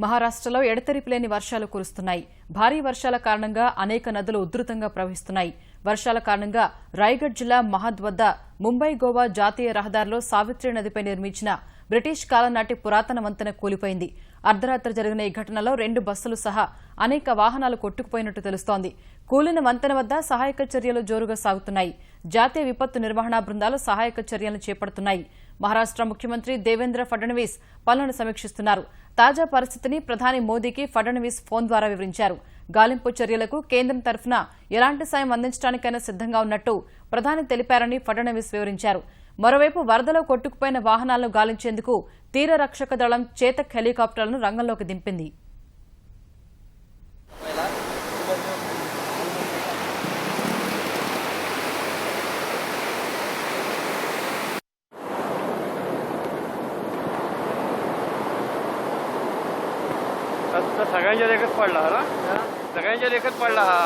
మహారాష్ట్రలో ఎడతెరిపి లేని వర్షాలు కురుస్తున్నాయి. భారీ వర్షాల కారణంగా అనేక నదులు ఉధృతంగా ప్రవహిస్తున్నాయి. వర్షాల కారణంగా రాయగఢ్ జిల్లా మహద్ వద్ద ముంబై గోవా జాతీయ రహదారిలో సావిత్రి నదిపై నిర్మించిన బ్రిటిష్ కాలం నాటి పురాతన వంతెన కూలిపోయింది. అర్ధరాత్రి జరిగిన ఈ ఘటనలో 2 బస్సులు సహా అనేక వాహనాలు కొట్టుకుపోయినట్టు తెలుస్తోంది. కూలిన వంతెన వద్ద సహాయక చర్యలు జోరుగా సాగుతున్నాయి. జాతీయ విపత్తు నిర్వహణా బృందాలు సహాయక చర్యలను చేపడుతున్నాయి. మహారాష్ట్ర ముఖ్యమంత్రి దేవేంద్ర ఫడ్నవీస్ పనులను సమీక్షిస్తున్నారు. తాజా పరిస్థితిని ప్రధాని మోదీకి ఫడ్నవీస్ ఫోన్ ద్వారా వివరించారు. గాలింపు చర్యలకు కేంద్రం తరఫున ఎలాంటి సాయం అందించడానికైనా సిద్ధంగా ఉన్నట్టు ప్రధాని తెలిపారని ఫడ్నవీస్ వివరించారు. మరోవైపు వరదలో కొట్టుకుపోయిన వాహనాలను గాలించేందుకు తీర రక్షక దళం చేతక్ హెలికాప్టర్లను రంగంలోకి దింపింది. सगळ्यांच्या देखत पडला ना, सगळ्यांच्या देखत पडला हा.